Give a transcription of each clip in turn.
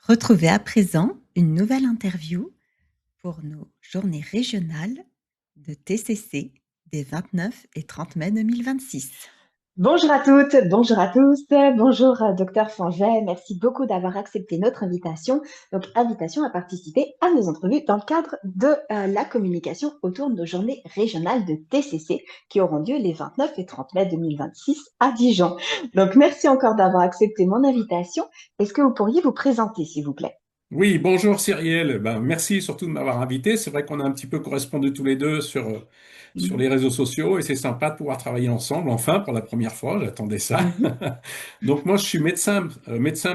Retrouvez à présent une nouvelle interview pour nos journées régionales de TCC des 29 et 30 mai 2026. Bonjour à toutes, bonjour à tous, bonjour Docteur Fanget, merci beaucoup d'avoir accepté notre invitation. Donc, invitation à participer à nos entrevues dans le cadre de la communication autour de nos journées régionales de TCC qui auront lieu les 29 et 30 mai 2026 à Dijon. Donc, merci encore d'avoir accepté mon invitation. Est-ce que vous pourriez vous présenter, s'il vous plaît? Oui, bonjour Cyrielle. Ben, merci surtout de m'avoir invité. C'est vrai qu'on a un petit peu correspondu tous les deux sur les réseaux sociaux et c'est sympa de pouvoir travailler ensemble, enfin, pour la première fois, j'attendais ça. Mhm. Donc moi, je suis médecin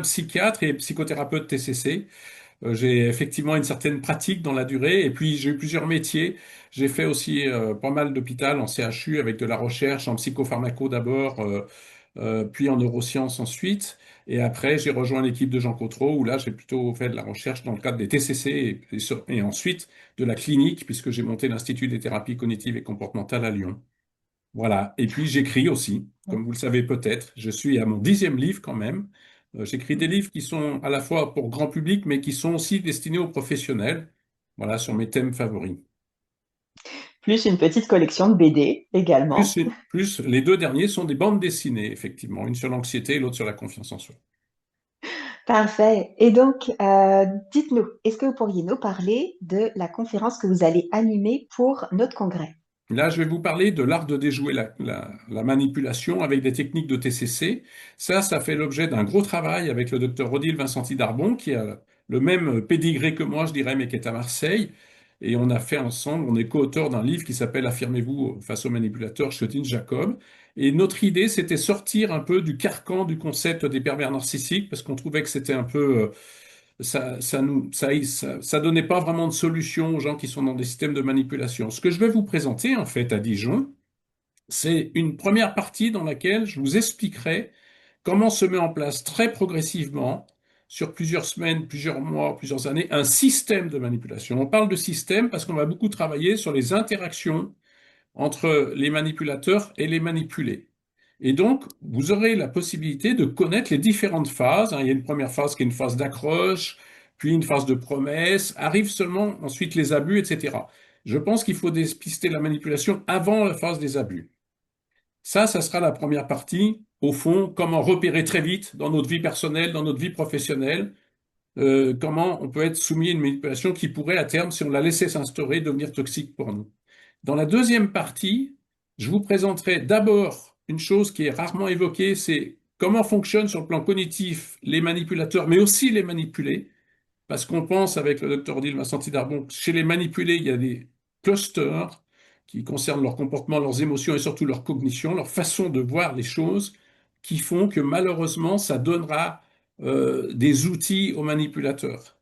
psychiatre et psychothérapeute TCC. J'ai effectivement une certaine pratique dans la durée et puis j'ai eu plusieurs métiers. J'ai fait aussi pas mal d'hôpital en CHU avec de la recherche en psychopharmaco d'abord, puis en neurosciences ensuite. Et après, j'ai rejoint l'équipe de Jean Cotreau où là, j'ai plutôt fait de la recherche dans le cadre des TCC et ensuite de la clinique puisque j'ai monté l'Institut des thérapies cognitives et comportementales à Lyon. Voilà. Et puis j'écris aussi, comme vous le savez peut-être. Je suis à mon 10e livre quand même. J'écris des livres qui sont à la fois pour grand public, mais qui sont aussi destinés aux professionnels. Voilà, sur mes thèmes favoris. Plus une petite collection de BD également. Plus les deux derniers sont des bandes dessinées, effectivement. Une sur l'anxiété et l'autre sur la confiance en soi. Parfait. Et donc, dites-nous, est-ce que vous pourriez nous parler de la conférence que vous allez animer pour notre congrès? Là, je vais vous parler de l'art de déjouer la manipulation avec des techniques de TCC. Ça fait l'objet d'un gros travail avec le docteur Odile Vincenti Darbon, qui a le même pédigré que moi, je dirais, mais qui est à Marseille. Et on a fait ensemble, on est co-auteur d'un livre qui s'appelle Affirmez-vous face aux manipulateurs, chez Jacob. Et notre idée, c'était sortir un peu du carcan du concept des pervers narcissiques, parce qu'on trouvait que c'était un peu ça donnait pas vraiment de solution aux gens qui sont dans des systèmes de manipulation. Ce que je vais vous présenter, en fait, à Dijon, c'est une première partie dans laquelle je vous expliquerai comment se met en place très progressivement, sur plusieurs semaines, plusieurs mois, plusieurs années, un système de manipulation. On parle de système parce qu'on va beaucoup travailler sur les interactions entre les manipulateurs et les manipulés. Et donc, vous aurez la possibilité de connaître les différentes phases. Il y a une première phase qui est une phase d'accroche, puis une phase de promesse, arrivent seulement ensuite les abus, etc. Je pense qu'il faut dépister la manipulation avant la phase des abus. Ça sera la première partie. Au fond, comment repérer très vite dans notre vie personnelle, dans notre vie professionnelle, comment on peut être soumis à une manipulation qui pourrait, à terme, si on la laissait s'instaurer, devenir toxique pour nous. Dans la deuxième partie, je vous présenterai d'abord une chose qui est rarement évoquée, c'est comment fonctionnent sur le plan cognitif les manipulateurs, mais aussi les manipulés, parce qu'on pense avec le docteur Odile Vincenti Darbon, chez les manipulés, il y a des clusters qui concernent leur comportement, leurs émotions et surtout leur cognition, leur façon de voir les choses, qui font que malheureusement, ça donnera des outils aux manipulateurs.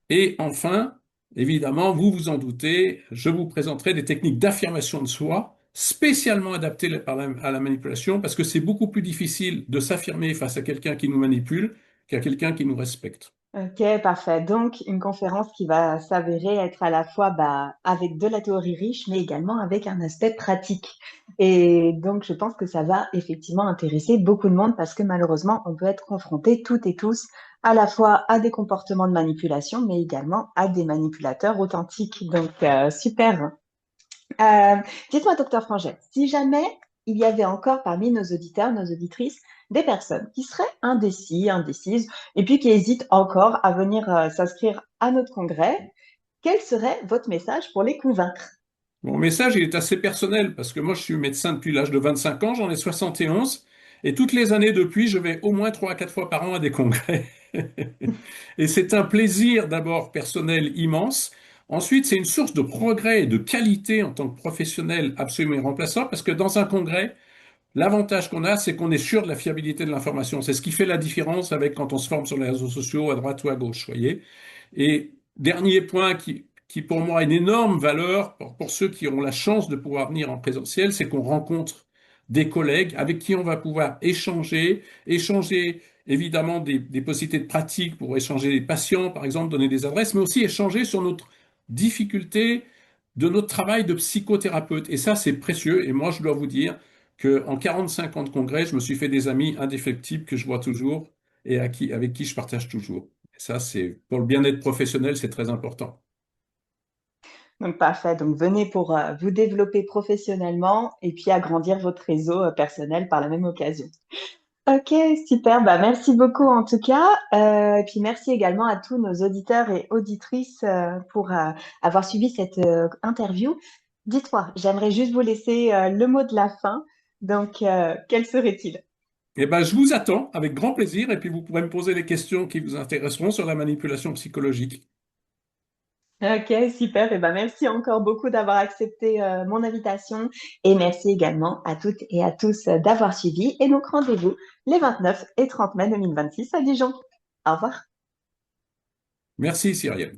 Et enfin, évidemment, vous vous en doutez, je vous présenterai des techniques d'affirmation de soi spécialement adaptées à la manipulation parce que c'est beaucoup plus difficile de s'affirmer face à quelqu'un qui nous manipule qu'à quelqu'un qui nous respecte. Ok, parfait. Donc, une conférence qui va s'avérer être à la fois avec de la théorie riche, mais également avec un aspect pratique. Et donc, je pense que ça va effectivement intéresser beaucoup de monde parce que malheureusement, on peut être confronté toutes et tous à la fois à des comportements de manipulation, mais également à des manipulateurs authentiques. Donc, super. Euh, Dites-moi, docteur Franget, si jamais il y avait encore parmi nos auditeurs, nos auditrices, des personnes qui seraient indécis, indécises, et puis qui hésitent encore à venir s'inscrire à notre congrès, quel serait votre message pour les convaincre? Mon message, il est assez personnel parce que moi, je suis médecin depuis l'âge de 25 ans, j'en ai 71, et toutes les années depuis, je vais au moins 3 à 4 fois par an à des congrès. Et c'est un plaisir d'abord personnel immense. Ensuite, c'est une source de progrès et de qualité en tant que professionnel absolument irremplaçable parce que dans un congrès, l'avantage qu'on a, c'est qu'on est sûr de la fiabilité de l'information. C'est ce qui fait la différence avec quand on se forme sur les réseaux sociaux à droite ou à gauche, voyez. Et dernier point qui pour moi a une énorme valeur pour ceux qui ont la chance de pouvoir venir en présentiel, c'est qu'on rencontre des collègues avec qui on va pouvoir échanger évidemment des possibilités de pratique pour échanger des patients, par exemple, donner des adresses, mais aussi échanger sur notre difficulté de notre travail de psychothérapeute. Et ça, c'est précieux. Et moi, je dois vous dire qu'en 45 ans de congrès, je me suis fait des amis indéfectibles que je vois toujours et avec qui je partage toujours. Ça, c'est pour le bien-être professionnel, c'est très important. Donc parfait. Donc venez pour vous développer professionnellement et puis agrandir votre réseau personnel par la même occasion. Ok, super. Bah, merci beaucoup en tout cas. Et puis merci également à tous nos auditeurs et auditrices pour avoir suivi cette interview. Dites-moi, j'aimerais juste vous laisser le mot de la fin. Donc, quel serait-il? Eh ben, je vous attends avec grand plaisir et puis vous pourrez me poser les questions qui vous intéresseront sur la manipulation psychologique. Ok, super. Et ben merci encore beaucoup d'avoir accepté mon invitation et merci également à toutes et à tous d'avoir suivi. Et donc rendez-vous les 29 et 30 mai 2026 à Dijon. Au revoir. Merci, Cyrielle.